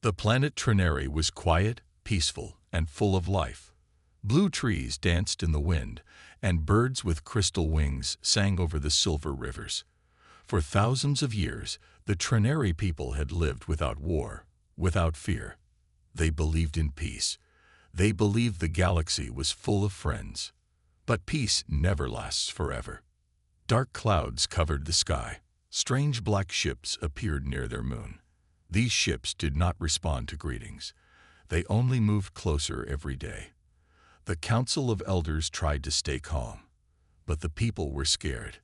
The planet Trineri was quiet, peaceful, and full of life. Blue trees danced in the wind, and birds with crystal wings sang over the silver rivers. For thousands of years, the Trineri people had lived without war, without fear. They believed in peace. They believed the galaxy was full of friends. But peace never lasts forever. Dark clouds covered the sky. Strange black ships appeared near their moon. These ships did not respond to greetings. They only moved closer every day. The Council of Elders tried to stay calm, but the people were scared.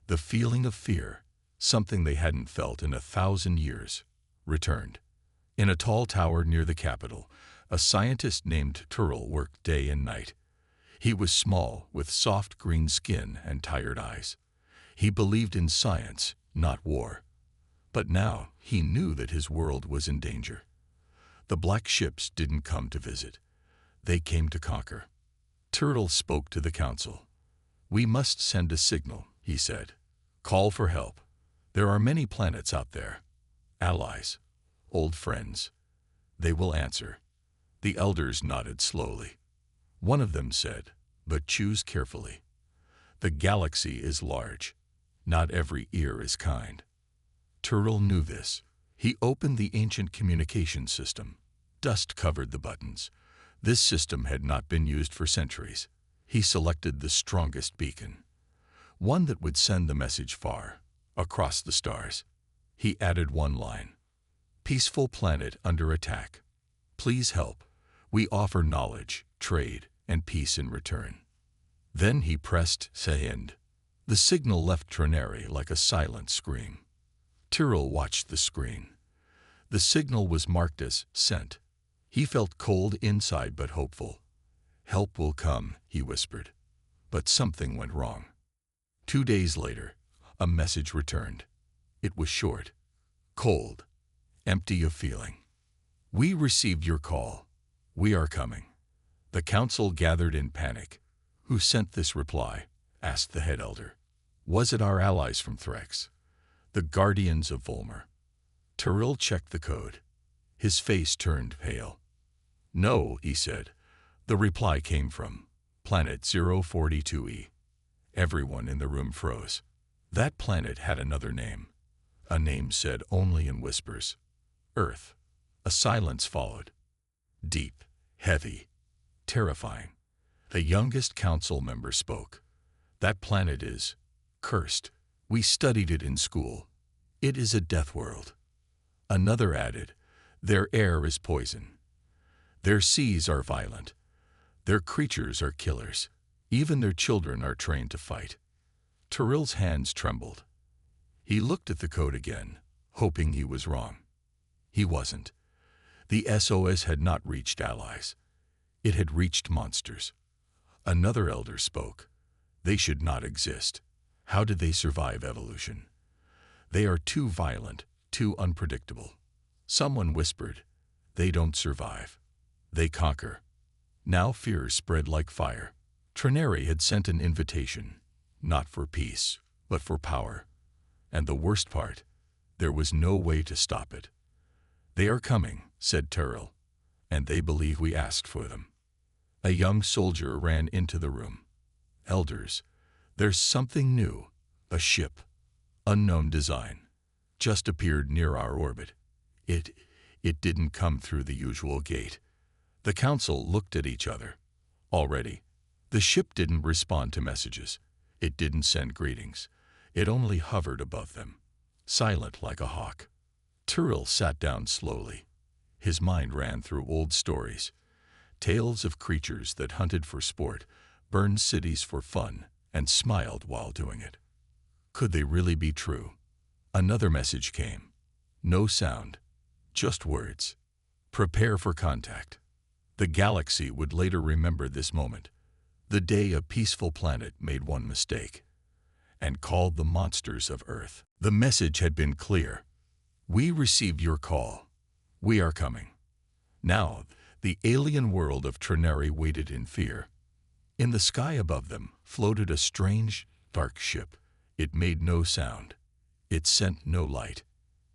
The feeling of fear, something they hadn't felt in 1,000 years, returned. In a tall tower near the capital, a scientist named Turl worked day and night. He was small, with soft green skin and tired eyes. He believed in science, not war. But now he knew that his world was in danger. The black ships didn't come to visit. They came to conquer. Turtle spoke to the council. "We must send a signal," he said. "Call for help. There are many planets out there. Allies, old friends. They will answer." The elders nodded slowly. One of them said, "But choose carefully. The galaxy is large. Not every ear is kind." Turtle knew this. He opened the ancient communication system. Dust covered the buttons. This system had not been used for centuries. He selected the strongest beacon, one that would send the message far, across the stars. He added one line: "Peaceful planet under attack. Please help. We offer knowledge, trade, and peace in return." Then he pressed send. The signal left Trineri like a silent scream. Tyrrell watched the screen. The signal was marked as sent. He felt cold inside but hopeful. "Help will come," he whispered. But something went wrong. 2 days later, a message returned. It was short, cold, empty of feeling. "We received your call. We are coming." The council gathered in panic. "Who sent this reply?" asked the head elder. "Was it our allies from Threx, the guardians of Volmer?" Tyrrell checked the code. His face turned pale. "No," he said. The reply came from Planet 042E. Everyone in the room froze. That planet had another name, a name said only in whispers. Earth. A silence followed. Deep, heavy, terrifying. The youngest council member spoke. "That planet is cursed. We studied it in school. It is a death world." Another added, "Their air is poison. Their seas are violent. Their creatures are killers. Even their children are trained to fight." Tyrrell's hands trembled. He looked at the code again, hoping he was wrong. He wasn't. The SOS had not reached allies. It had reached monsters. Another elder spoke. "They should not exist. How did they survive evolution? They are too violent, too unpredictable." Someone whispered, "They don't survive. They conquer." Now fear spread like fire. Trineri had sent an invitation, not for peace, but for power. And the worst part, there was no way to stop it. "They are coming," said Tyrrell, "and they believe we asked for them." A young soldier ran into the room. "Elders, there's something new. A ship, unknown design, just appeared near our orbit. It didn't come through the usual gate." The council looked at each other. Already, the ship didn't respond to messages. It didn't send greetings. It only hovered above them, silent like a hawk. Tyrrell sat down slowly. His mind ran through old stories, tales of creatures that hunted for sport, burned cities for fun, and smiled while doing it. Could they really be true? Another message came. No sound, just words. "Prepare for contact." The galaxy would later remember this moment, the day a peaceful planet made one mistake, and called the monsters of Earth. The message had been clear. "We received your call. We are coming." Now, the alien world of Trineri waited in fear. In the sky above them floated a strange, dark ship. It made no sound. It sent no light.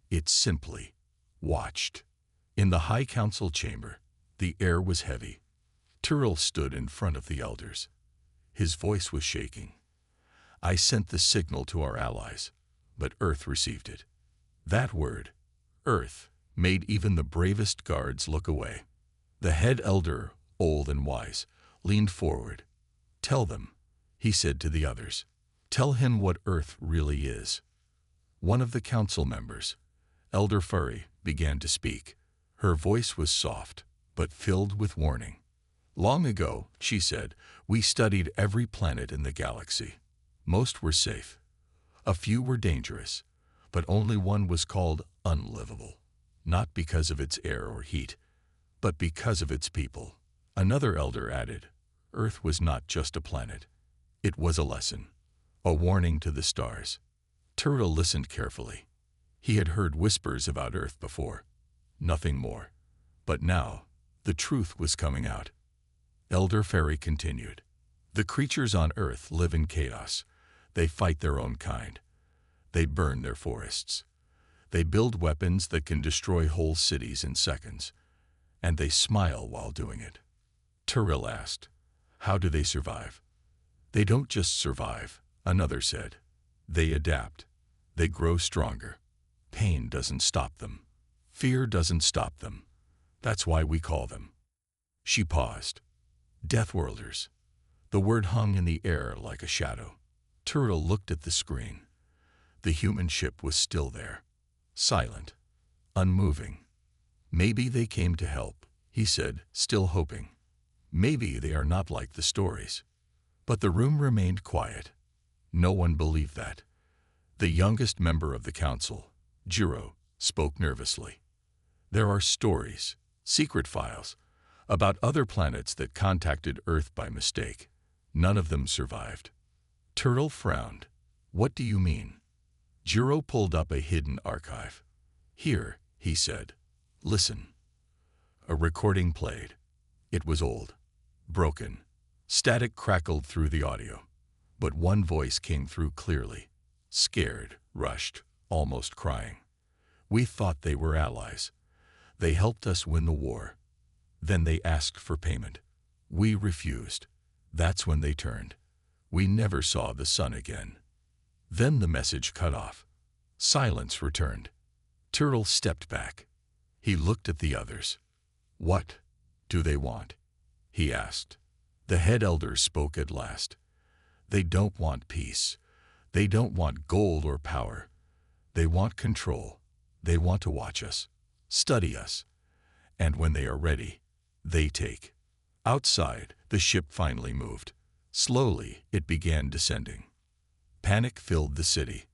It simply watched. In the High Council chamber, the air was heavy. Tyrrell stood in front of the elders. His voice was shaking. I sent the signal to our allies, but Earth received it. That word, Earth, made even the bravest guards look away. The head elder, old and wise, leaned forward. Tell them, he said to the others. Tell him what Earth really is. One of the council members, Elder Furry, began to speak. Her voice was soft, but filled with warning. Long ago, she said, we studied every planet in the galaxy. Most were safe. A few were dangerous, but only one was called unlivable, not because of its air or heat, but because of its people. Another elder added, Earth was not just a planet. It was a lesson, a warning to the stars. Tyrrell listened carefully. He had heard whispers about Earth before, nothing more. But now, the truth was coming out. Elder Fairy continued. The creatures on Earth live in chaos. They fight their own kind. They burn their forests. They build weapons that can destroy whole cities in seconds. And they smile while doing it. Tyrrell asked, how do they survive? They don't just survive, another said. They adapt. They grow stronger. Pain doesn't stop them. Fear doesn't stop them. That's why we call them. She paused. Deathworlders. The word hung in the air like a shadow. Tyrrell looked at the screen. The human ship was still there, silent, unmoving. Maybe they came to help, he said, still hoping. Maybe they are not like the stories. But the room remained quiet. No one believed that. The youngest member of the council, Jiro, spoke nervously. There are stories, secret files, about other planets that contacted Earth by mistake. None of them survived. Tyrrell frowned. What do you mean? Jiro pulled up a hidden archive. Here, he said. Listen. A recording played. It was old, broken. Static crackled through the audio. But one voice came through clearly. Scared, rushed, almost crying. We thought they were allies. They helped us win the war. Then they asked for payment. We refused. That's when they turned. We never saw the sun again. Then the message cut off. Silence returned. Tyrrell stepped back. He looked at the others. What do they want? He asked. The head elder spoke at last. They don't want peace. They don't want gold or power. They want control. They want to watch us, study us. And when they are ready, they take. Outside, the ship finally moved. Slowly, it began descending. Panic filled the city.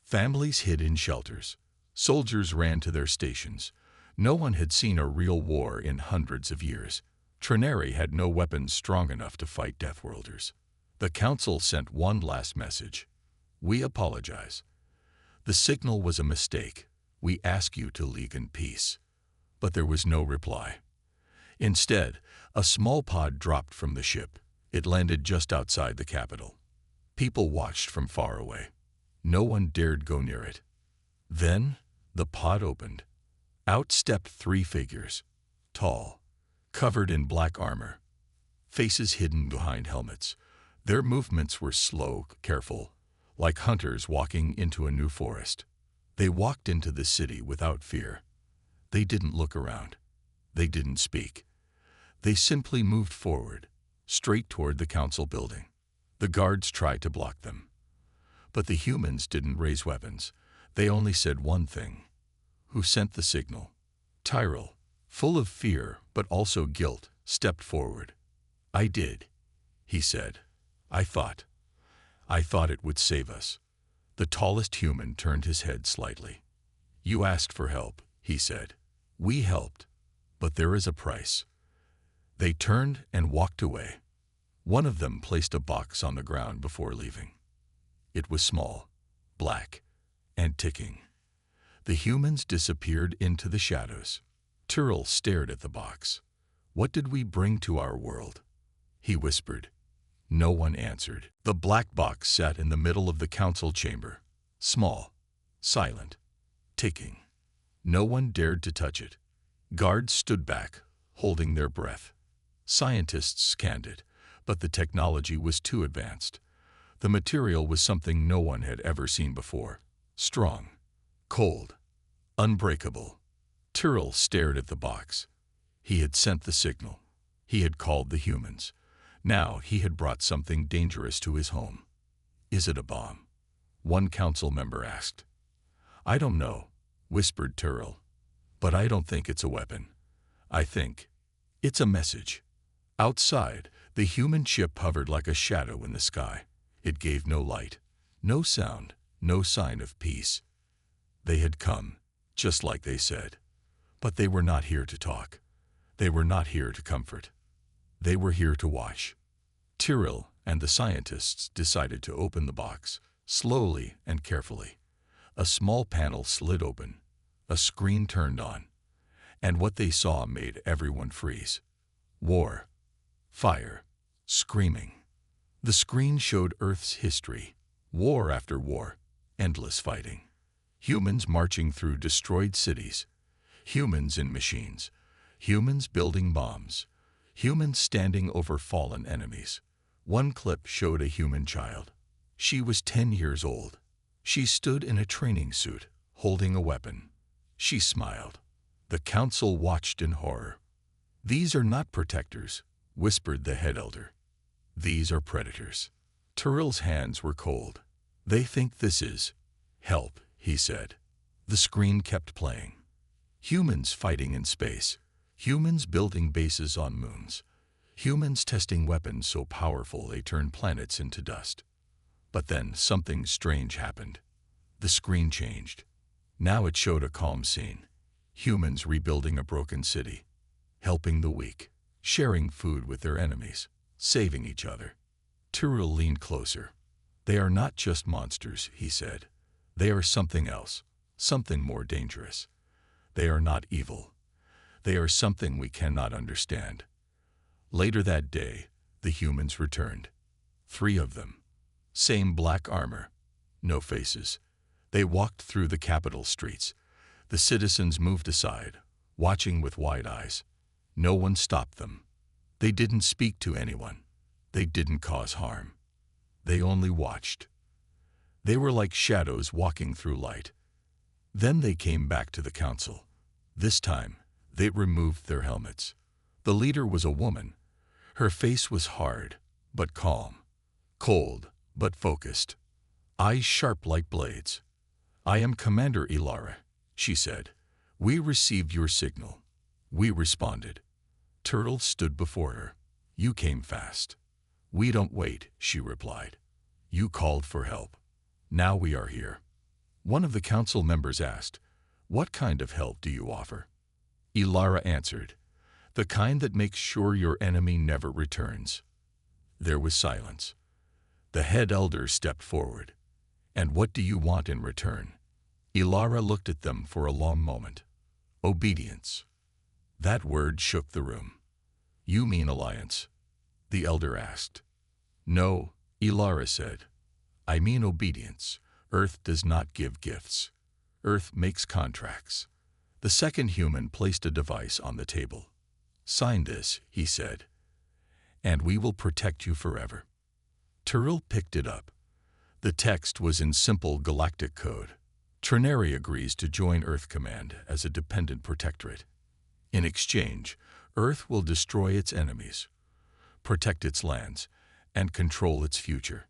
Families hid in shelters. Soldiers ran to their stations. No one had seen a real war in hundreds of years. Trinary had no weapons strong enough to fight Deathworlders. The council sent one last message. We apologize. The signal was a mistake. We ask you to league in peace. But there was no reply. Instead, a small pod dropped from the ship. It landed just outside the capital. People watched from far away. No one dared go near it. Then, the pod opened. Out stepped 3 figures, tall, covered in black armor, faces hidden behind helmets. Their movements were slow, careful, like hunters walking into a new forest. They walked into the city without fear. They didn't look around. They didn't speak. They simply moved forward, straight toward the council building. The guards tried to block them. But the humans didn't raise weapons. They only said one thing. Who sent the signal? Tyrrell, full of fear but also guilt, stepped forward. I did, he said. I thought it would save us. The tallest human turned his head slightly. You asked for help, he said. We helped, but there is a price. They turned and walked away. One of them placed a box on the ground before leaving. It was small, black, and ticking. The humans disappeared into the shadows. Tyrrell stared at the box. What did we bring to our world? He whispered. No one answered. The black box sat in the middle of the council chamber, small, silent, ticking. No one dared to touch it. Guards stood back, holding their breath. Scientists scanned it, but the technology was too advanced. The material was something no one had ever seen before. Strong, cold, unbreakable. Tyrell stared at the box. He had sent the signal. He had called the humans. Now he had brought something dangerous to his home. "Is it a bomb?" one council member asked. "I don't know," whispered Tyrell. "But I don't think it's a weapon. I think it's a message." Outside, the human ship hovered like a shadow in the sky. It gave no light, no sound, no sign of peace. They had come, just like they said. But they were not here to talk. They were not here to comfort. They were here to watch. Tyrell and the scientists decided to open the box, slowly and carefully. A small panel slid open. A screen turned on. And what they saw made everyone freeze. War. Fire. Screaming. The screen showed Earth's history. War after war. Endless fighting. Humans marching through destroyed cities. Humans in machines. Humans building bombs. Humans standing over fallen enemies. One clip showed a human child. She was 10 years old. She stood in a training suit, holding a weapon. She smiled. The council watched in horror. "These are not protectors," whispered the head elder. "These are predators." Tyrell's hands were cold. "They think this is help," he said. The screen kept playing. Humans fighting in space. Humans building bases on moons. Humans testing weapons so powerful they turn planets into dust. But then something strange happened. The screen changed. Now it showed a calm scene. Humans rebuilding a broken city. Helping the weak. Sharing food with their enemies. Saving each other. Tyrell leaned closer. "They are not just monsters," he said. "They are something else. Something more dangerous. They are not evil. They are something we cannot understand." Later that day, the humans returned. 3 of them. Same black armor. No faces. They walked through the capital streets. The citizens moved aside, watching with wide eyes. No one stopped them. They didn't speak to anyone. They didn't cause harm. They only watched. They were like shadows walking through light. Then they came back to the council. This time, they removed their helmets. The leader was a woman. Her face was hard, but calm. Cold, but focused. Eyes sharp like blades. "I am Commander Ilara," she said. "We received your signal. We responded." Tyrell stood before her. "You came fast." "We don't wait," she replied. "You called for help. Now we are here." One of the council members asked, "What kind of help do you offer?" Ilara answered, "The kind that makes sure your enemy never returns." There was silence. The head elder stepped forward. "And what do you want in return?" Ilara looked at them for a long moment. "Obedience." That word shook the room. "You mean alliance?" the elder asked. "No," Ilara said. "I mean obedience. Earth does not give gifts. Earth makes contracts." The second human placed a device on the table. "Sign this," he said, "and we will protect you forever." Tyrell picked it up. The text was in simple galactic code. "Trinary agrees to join Earth Command as a dependent protectorate. In exchange, Earth will destroy its enemies, protect its lands, and control its future."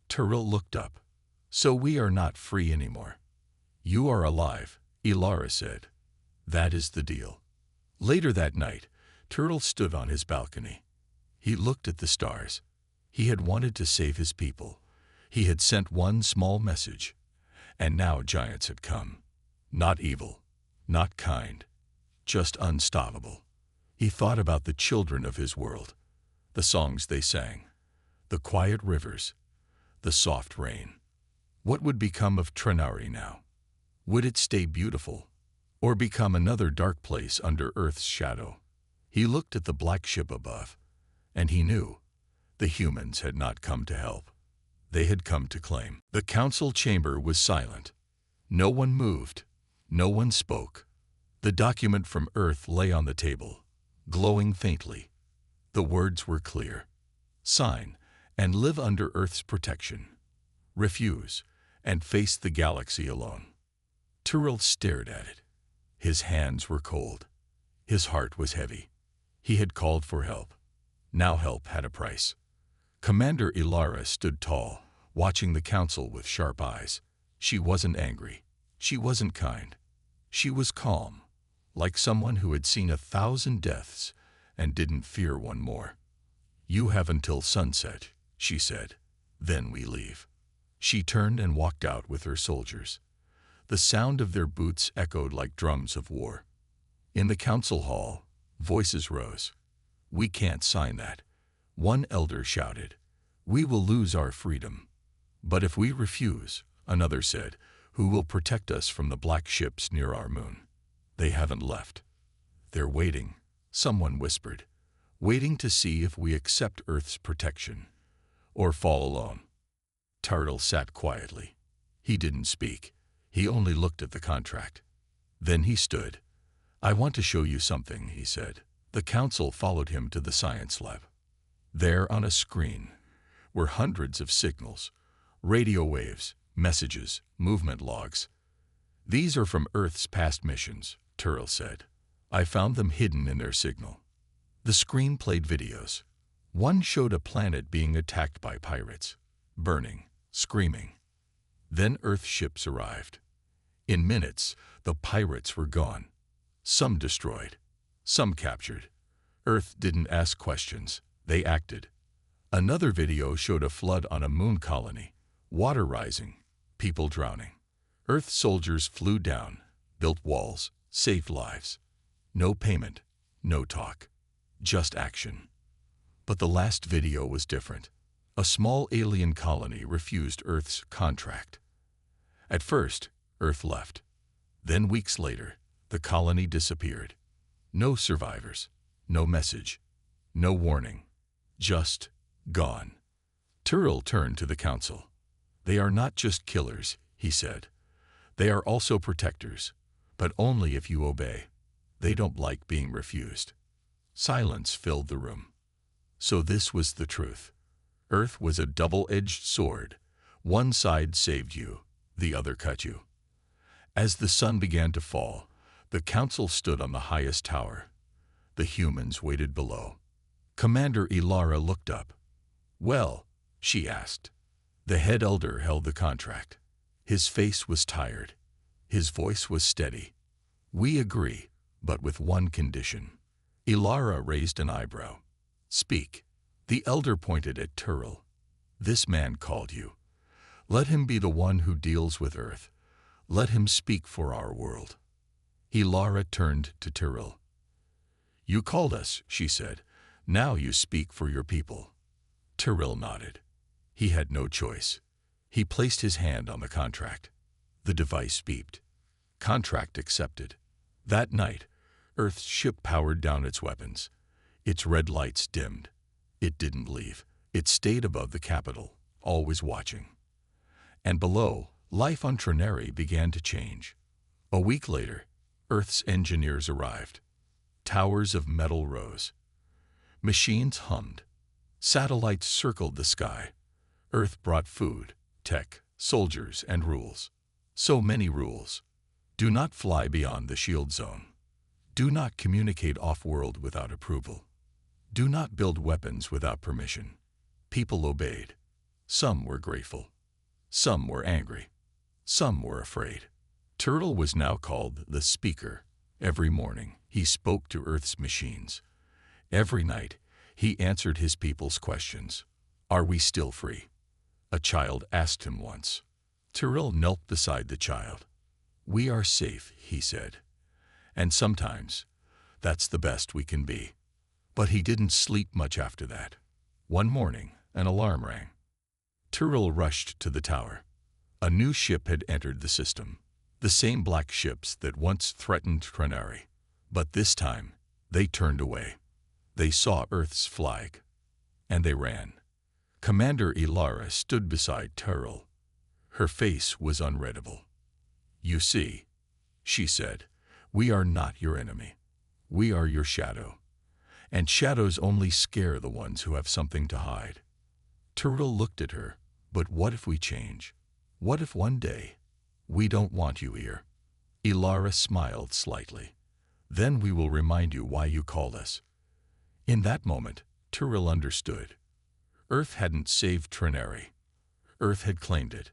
Tyrell looked up. "So we are not free anymore." "You are alive," Ilara said. "That is the deal." Later that night, Tyrell stood on his balcony. He looked at the stars. He had wanted to save his people. He had sent one small message. And now giants had come. Not evil, not kind, just unstoppable. He thought about the children of his world, the songs they sang, the quiet rivers, the soft rain. What would become of Trinari now? Would it stay beautiful, or become another dark place under Earth's shadow? He looked at the black ship above, and he knew the humans had not come to help. They had come to claim. The council chamber was silent. No one moved. No one spoke. The document from Earth lay on the table, glowing faintly. The words were clear. Sign and live under Earth's protection. Refuse and face the galaxy alone. Tyrell stared at it. His hands were cold. His heart was heavy. He had called for help. Now help had a price. Commander Ilara stood tall, watching the council with sharp eyes. She wasn't angry. She wasn't kind. She was calm, like someone who had seen 1,000 deaths and didn't fear one more. "You have until sunset," she said. "Then we leave." She turned and walked out with her soldiers. The sound of their boots echoed like drums of war. In the council hall, voices rose. "We can't sign that," one elder shouted. "We will lose our freedom." "But if we refuse," another said, "who will protect us from the black ships near our moon?" "They haven't left. They're waiting," someone whispered. "Waiting to see if we accept Earth's protection or fall alone." Tyrell sat quietly. He didn't speak. He only looked at the contract. Then he stood. "I want to show you something," he said. The council followed him to the science lab. There on a screen were hundreds of signals, radio waves, messages, movement logs. "These are from Earth's past missions," Tyrell said. "I found them hidden in their signal." The screen played videos. One showed a planet being attacked by pirates, burning, screaming. Then Earth ships arrived. In minutes, the pirates were gone. Some destroyed, some captured. Earth didn't ask questions. They acted. Another video showed a flood on a moon colony, water rising, people drowning. Earth soldiers flew down, built walls, saved lives. No payment, no talk, just action. But the last video was different. A small alien colony refused Earth's contract. At first, Earth left. Then weeks later, the colony disappeared. No survivors, no message, no warning, just gone. Tyrell turned to the council. "They are not just killers," he said. "They are also protectors, but only if you obey. They don't like being refused." Silence filled the room. So this was the truth. Earth was a double-edged sword. One side saved you, the other cut you. As the sun began to fall, the council stood on the highest tower. The humans waited below. Commander Ilara looked up. "Well," she asked. The head elder held the contract. His face was tired. His voice was steady. "We agree, but with one condition." Ilara raised an eyebrow. "Speak." The elder pointed at Tyrell. "This man called you. Let him be the one who deals with Earth. Let him speak for our world." Ilara turned to Tyrell. "You called us," she said. "Now you speak for your people." Tyrell nodded. He had no choice. He placed his hand on the contract. The device beeped. Contract accepted. That night, Earth's ship powered down its weapons. Its red lights dimmed. It didn't leave. It stayed above the capital, always watching. And below, life on Trineri began to change. A week later, Earth's engineers arrived. Towers of metal rose. Machines hummed. Satellites circled the sky. Earth brought food, tech, soldiers, and rules. So many rules. Do not fly beyond the shield zone. Do not communicate off-world without approval. Do not build weapons without permission. People obeyed. Some were grateful. Some were angry. Some were afraid. Tyrell was now called the Speaker. Every morning, he spoke to Earth's machines. Every night, he answered his people's questions. "Are we still free?" A child asked him once. Tyrell knelt beside the child. "We are safe," he said. "And sometimes, that's the best we can be." But he didn't sleep much after that. One morning, an alarm rang. Tyrell rushed to the tower. A new ship had entered the system. The same black ships that once threatened Trineri. But this time, they turned away. They saw Earth's flag. And they ran. Commander Ilara stood beside Tyrell. Her face was unreadable. "You see," she said, We are not your enemy. We are your shadow. And shadows only scare the ones who have something to hide. Turtle looked at her. But what if we change? What if one day we don't want you here? Elara smiled slightly. Then we will remind you why you called us. In that moment, Turtle understood. Earth hadn't saved Trineri. Earth had claimed it.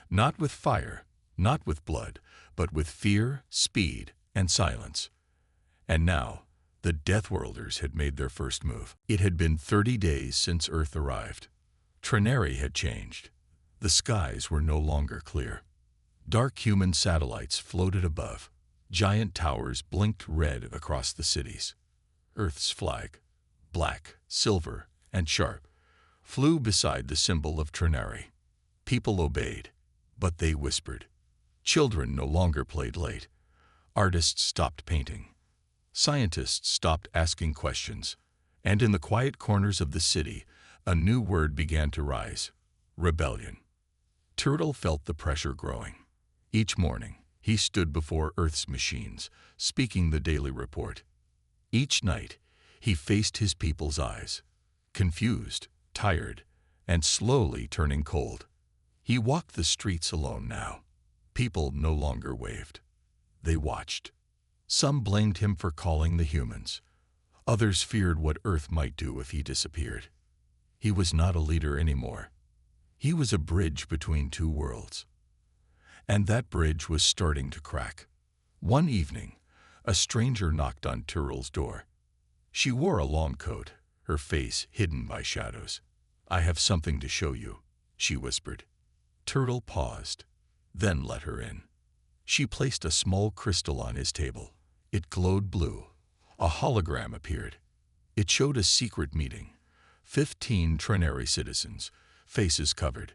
Not with fire, not with blood, but with fear, speed, and silence. And now, the Deathworlders had made their first move. It had been 30 days since Earth arrived. Trineri had changed. The skies were no longer clear. Dark human satellites floated above. Giant towers blinked red across the cities. Earth's flag, black, silver, and sharp, flew beside the symbol of Trineri. People obeyed, but they whispered. Children no longer played late. Artists stopped painting. Scientists stopped asking questions. And in the quiet corners of the city, a new word began to rise: rebellion. Turtle felt the pressure growing. Each morning, he stood before Earth's machines, speaking the daily report. Each night, he faced his people's eyes, confused, tired, and slowly turning cold. He walked the streets alone now. People no longer waved. They watched. Some blamed him for calling the humans. Others feared what Earth might do if he disappeared. He was not a leader anymore. He was a bridge between two worlds. And that bridge was starting to crack. One evening, a stranger knocked on Turtle's door. She wore a long coat, her face hidden by shadows. "I have something to show you," she whispered. Turtle paused, then let her in. She placed a small crystal on his table. It glowed blue. A hologram appeared. It showed a secret meeting. 15 Trineri citizens, faces covered.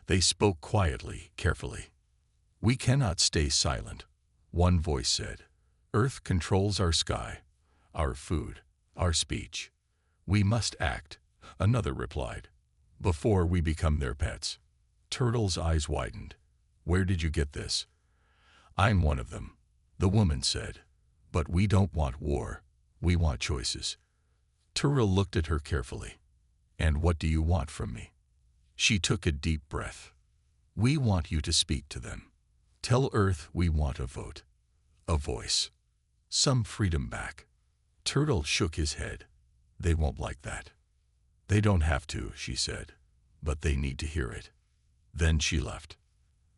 They spoke quietly, carefully. "We cannot stay silent," one voice said. "Earth controls our sky, our food, our speech. We must act," another replied, "before we become their pets." Turtle's eyes widened. "Where did you get this?" "I'm one of them," the woman said. "But we don't want war. We want choices." Turtle looked at her carefully. "And what do you want from me?" She took a deep breath. "We want you to speak to them. Tell Earth we want a vote, a voice, some freedom back." Turtle shook his head. "They won't like that." "They don't have to," she said, "but they need to hear it." Then she left.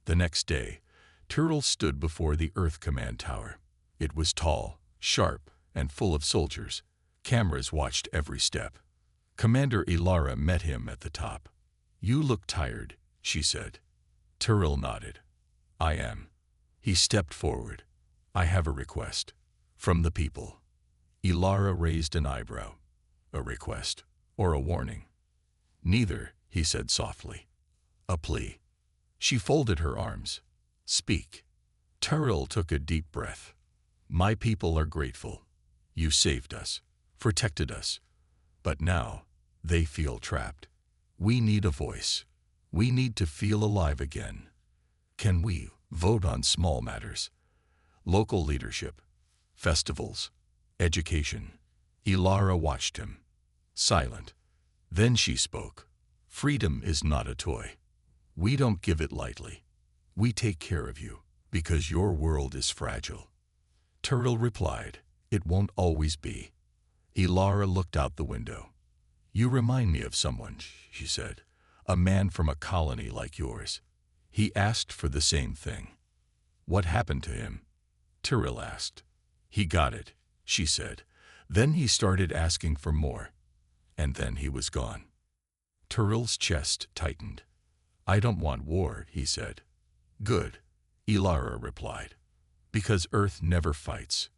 The next day, Turtle stood before the Earth Command Tower. It was tall, sharp, and full of soldiers. Cameras watched every step. Commander Elara met him at the top. "You look tired," she said. Turtle nodded. "I am." He stepped forward. "I have a request. From the people." Elara raised an eyebrow. "A request or a warning?" "Neither," he said softly. "A plea." She folded her arms. "Speak." Turtle took a deep breath. "My people are grateful. You saved us, protected us. But now, they feel trapped. We need a voice. We need to feel alive again. Can we vote on small matters? Local leadership, festivals, education." Elara watched him, silent. Then she spoke. "Freedom is not a toy. We don't give it lightly. We take care of you, because your world is fragile." Turtle replied, "It won't always be." Elara looked out the window. "You remind me of someone," she said. "A man from a colony like yours. He asked for the same thing." "What happened to him?" Turtle asked. "He got it," she said. "Then he started asking for more. And then he was gone." Turtle's chest tightened. "I don't want war," he said. "Good," Elara replied. "Because Earth never fights.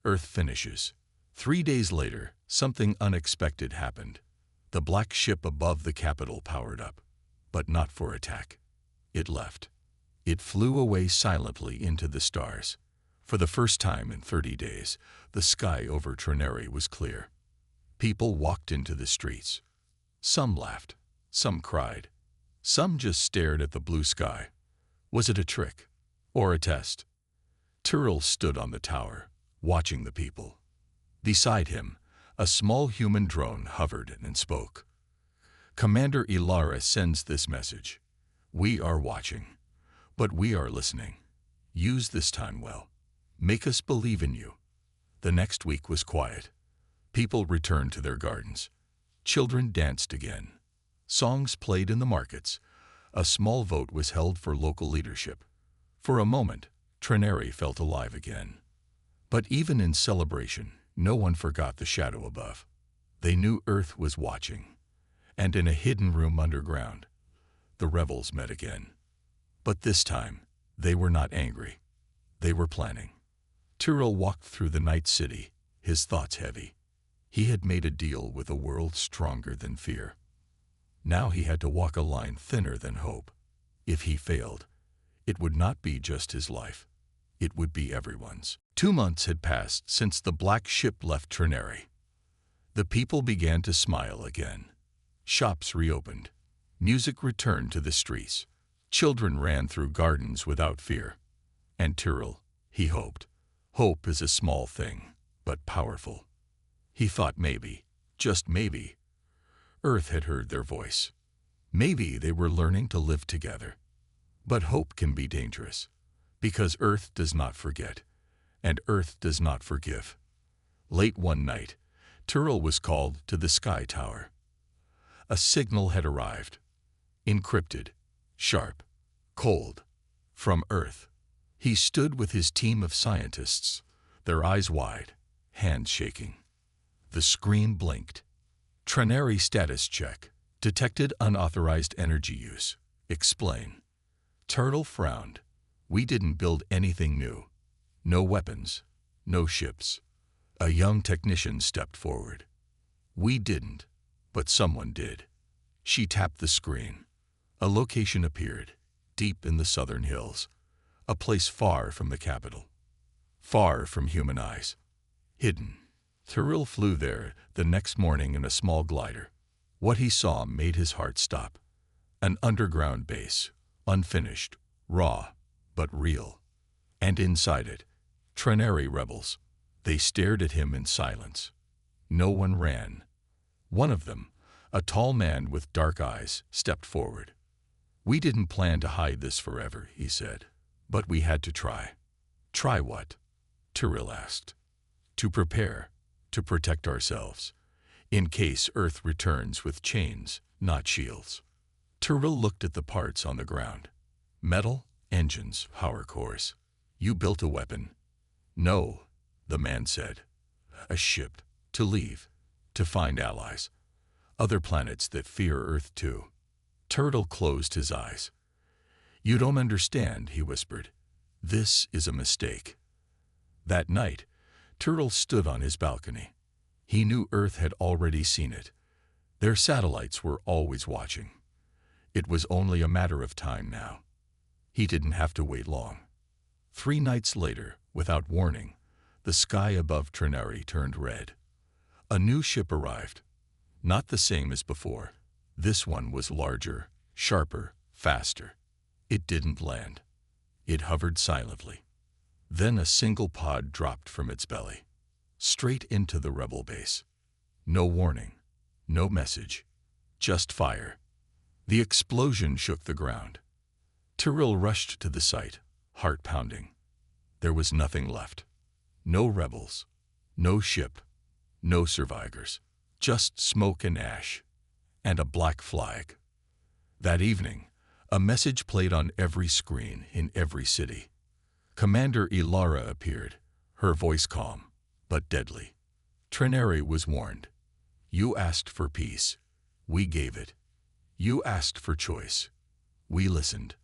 Earth finishes." 3 days later, something unexpected happened. The black ship above the capital powered up, but not for attack. It left. It flew away silently into the stars. For the first time in 30 days, the sky over Trineri was clear. People walked into the streets. Some laughed, some cried. Some just stared at the blue sky. Was it a trick or a test? Turtle stood on the tower, watching the people. Beside him, a small human drone hovered and spoke. Commander Ilara sends this message. We are watching, but we are listening. Use this time well. Make us believe in you. The next week was quiet. People returned to their gardens. Children danced again. Songs played in the markets. A small vote was held for local leadership. For a moment, Trenary felt alive again. But even in celebration, no one forgot the shadow above. They knew Earth was watching. And in a hidden room underground, the rebels met again. But this time, they were not angry. They were planning. Tyrell walked through the night city, his thoughts heavy. He had made a deal with a world stronger than fear. Now he had to walk a line thinner than hope. If he failed, it would not be just his life. It would be everyone's. 2 months had passed since the black ship left Trenary. The people began to smile again. Shops reopened. Music returned to the streets. Children ran through gardens without fear. And Tyrell, he hoped. Hope is a small thing, but powerful. He thought maybe, just maybe, Earth had heard their voice. Maybe they were learning to live together. But hope can be dangerous, because Earth does not forget, and Earth does not forgive. Late one night, Tyrell was called to the Sky Tower. A signal had arrived. Encrypted, sharp, cold, from Earth. He stood with his team of scientists, their eyes wide, hands shaking. The screen blinked. Trenary status check. Detected unauthorized energy use. Explain. Tyrell frowned. We didn't build anything new. No weapons, no ships. A young technician stepped forward. We didn't, but someone did. She tapped the screen. A location appeared, deep in the southern hills. A place far from the capital. Far from human eyes. Hidden. Tyrell flew there the next morning in a small glider. What he saw made his heart stop. An underground base, unfinished, raw, but real. And inside it, Trenary rebels. They stared at him in silence. No one ran. One of them, a tall man with dark eyes, stepped forward. We didn't plan to hide this forever, he said. But we had to try. Try what? Tyrell asked. To prepare, to protect ourselves, in case Earth returns with chains, not shields. Tyrell looked at the parts on the ground. Metal, engines, power cores. You built a weapon. No, the man said. A ship, to leave, to find allies. Other planets that fear Earth too. Tyrell closed his eyes. You don't understand, he whispered. This is a mistake. That night, Tyrell stood on his balcony. He knew Earth had already seen it. Their satellites were always watching. It was only a matter of time now. He didn't have to wait long. 3 nights later, without warning, the sky above Trenary turned red. A new ship arrived. Not the same as before. This one was larger, sharper, faster. It didn't land. It hovered silently. Then a single pod dropped from its belly, straight into the rebel base. No warning, no message, just fire. The explosion shook the ground. Tyrell rushed to the site, heart pounding. There was nothing left. No rebels, no ship, no survivors, just smoke and ash, and a black flag. That evening, a message played on every screen in every city. Commander Ilara appeared, her voice calm, but deadly. Trenary was warned. You asked for peace. We gave it. You asked for choice. We listened.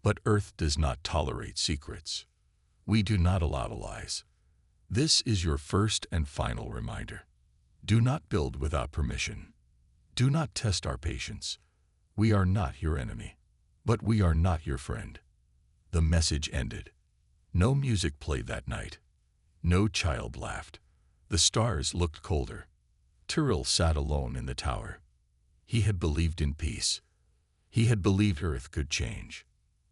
But Earth does not tolerate secrets. We do not allow lies. This is your first and final reminder. Do not build without permission. Do not test our patience. We are not your enemy, but we are not your friend. The message ended. No music played that night. No child laughed. The stars looked colder. Tyrell sat alone in the tower. He had believed in peace. He had believed Earth could change.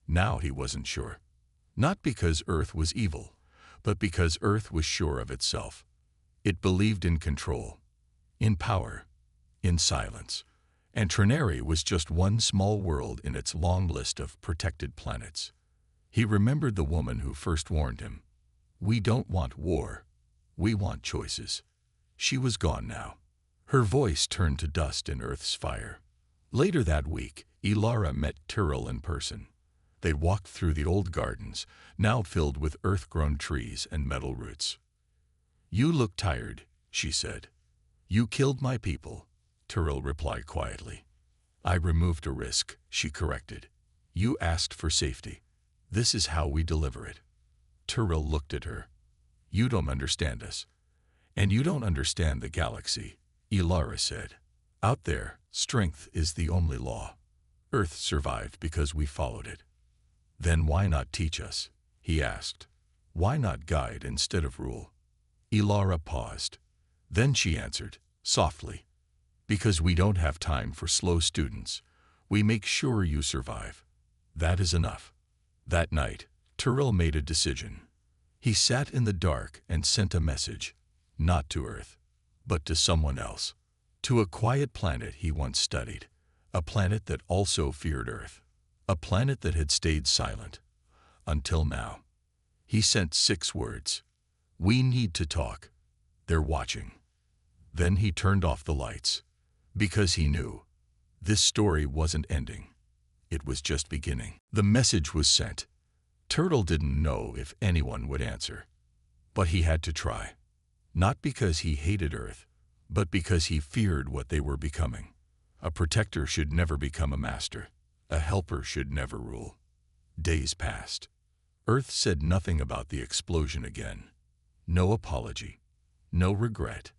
Now he wasn't sure. Not because Earth was evil, but because Earth was sure of itself. It believed in control, in power, in silence. And Trinary was just one small world in its long list of protected planets. He remembered the woman who first warned him. "We don't want war. We want choices." She was gone now. Her voice turned to dust in Earth's fire. Later that week, Ilara met Tyrell in person. They walked through the old gardens, now filled with earth-grown trees and metal roots. "You look tired," she said. "You killed my people," Tyrell replied quietly. "I removed a risk," she corrected. "You asked for safety. This is how we deliver it." Tyrell looked at her. "You don't understand us. And you don't understand the galaxy," Ilara said. "Out there, strength is the only law. Earth survived because we followed it." "Then why not teach us?" he asked. "Why not guide instead of rule?" Ilara paused. Then she answered, softly, "Because we don't have time for slow students. We make sure you survive. That is enough." That night, Tyrell made a decision. He sat in the dark and sent a message, not to Earth, but to someone else. To a quiet planet he once studied, a planet that also feared Earth, a planet that had stayed silent. Until now. He sent 6 words. "We need to talk. They're watching." Then he turned off the lights. Because he knew. This story wasn't ending. It was just beginning. The message was sent. Tyrell didn't know if anyone would answer. But he had to try. Not because he hated Earth, but because he feared what they were becoming. A protector should never become a master. A helper should never rule. Days passed. Earth said nothing about the explosion again. No apology. No regret.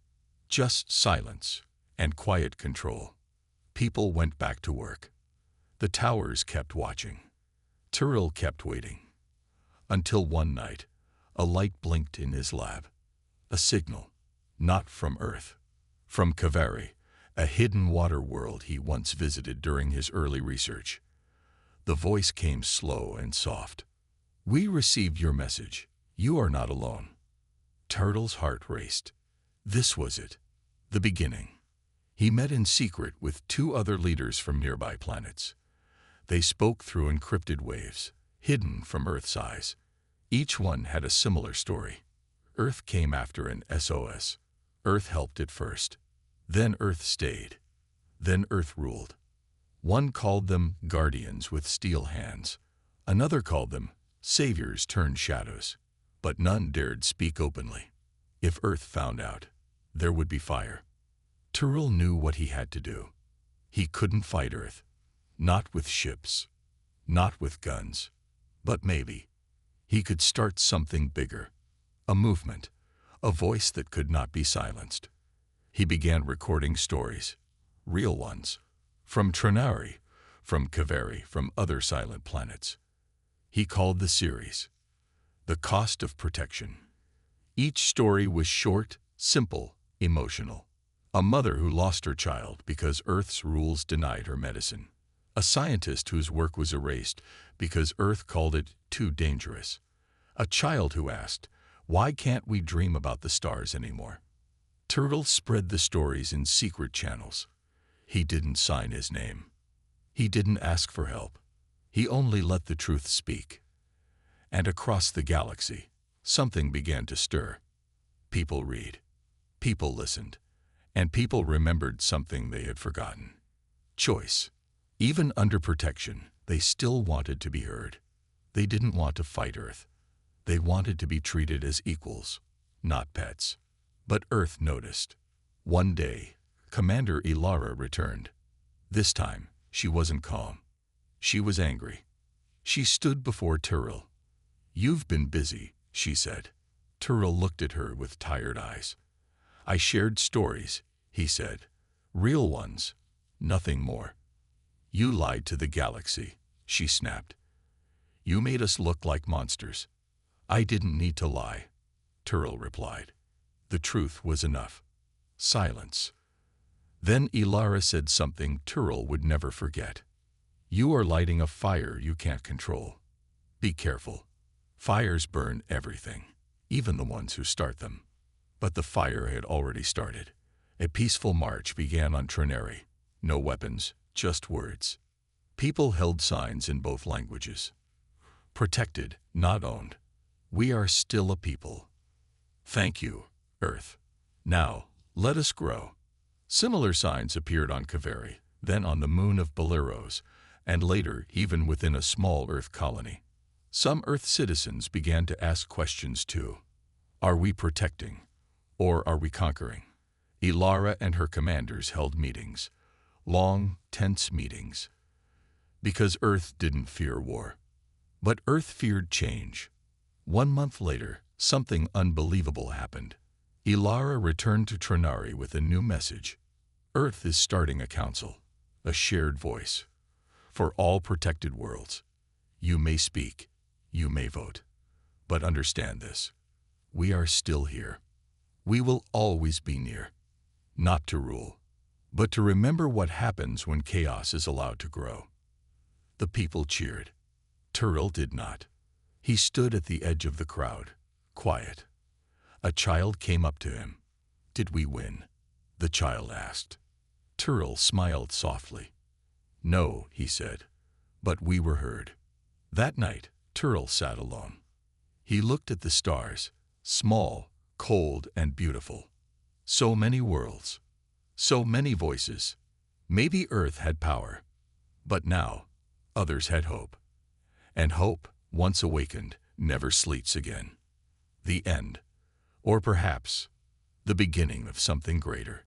Just silence and quiet control. People went back to work. The towers kept watching. Tyrell kept waiting. Until one night, a light blinked in his lab. A signal. Not from Earth. From Velari, a hidden water world he once visited during his early research. The voice came slow and soft. "We received your message. You are not alone." Tyrell's heart raced. This was it. The beginning. He met in secret with 2 other leaders from nearby planets. They spoke through encrypted waves, hidden from Earth's eyes. Each one had a similar story. Earth came after an SOS. Earth helped it first. Then Earth stayed. Then Earth ruled. One called them guardians with steel hands. Another called them saviors turned shadows. But none dared speak openly. If Earth found out, there would be fire. Tyrell knew what he had to do. He couldn't fight Earth. Not with ships. Not with guns. But maybe he could start something bigger. A movement. A voice that could not be silenced. He began recording stories. Real ones. From Trinary, from Velari, from other silent planets. He called the series The Cost of Protection. Each story was short, simple, emotional. A mother who lost her child because Earth's rules denied her medicine. A scientist whose work was erased because Earth called it too dangerous. A child who asked, "Why can't we dream about the stars anymore?" Tyrell spread the stories in secret channels. He didn't sign his name. He didn't ask for help. He only let the truth speak. And across the galaxy, something began to stir. People read. People listened. And people remembered something they had forgotten. Choice. Even under protection, they still wanted to be heard. They didn't want to fight Earth. They wanted to be treated as equals, not pets. But Earth noticed. One day, Commander Ilara returned. This time, she wasn't calm. She was angry. She stood before Tyrell. "You've been busy," she said. Tyrell looked at her with tired eyes. "I shared stories," he said. "Real ones. Nothing more." "You lied to the galaxy," she snapped. "You made us look like monsters." "I didn't need to lie," Tyrell replied. The truth was enough. Silence. Then Ilara said something Tyrell would never forget. "You are lighting a fire you can't control. Be careful. Fires burn everything, even the ones who start them. But the fire had already started. A peaceful march began on Trinary. No weapons, just words. People held signs in both languages. Protected, not owned. We are still a people. Thank you, Earth. Now, let us grow. Similar signs appeared on K'Vari, then on the moon of Beleros, and later even within a small Earth colony. Some Earth citizens began to ask questions too. Are we protecting, or are we conquering? Ilara and her commanders held meetings. Long, tense meetings. Because Earth didn't fear war. But Earth feared change. 1 month later, something unbelievable happened. Ilara returned to Trinary with a new message. Earth is starting a council, a shared voice. For all protected worlds. You may speak, you may vote. But understand this. We are still here. We will always be near. Not to rule, but to remember what happens when chaos is allowed to grow. The people cheered. Tyrell did not. He stood at the edge of the crowd, quiet. A child came up to him. Did we win? The child asked. Tyrell smiled softly. No, he said, but we were heard. That night, Tyrell sat alone. He looked at the stars, small, cold, and beautiful. So many worlds, so many voices. Maybe Earth had power, but now others had hope. And hope, once awakened, never sleeps again. The end, or perhaps the beginning of something greater.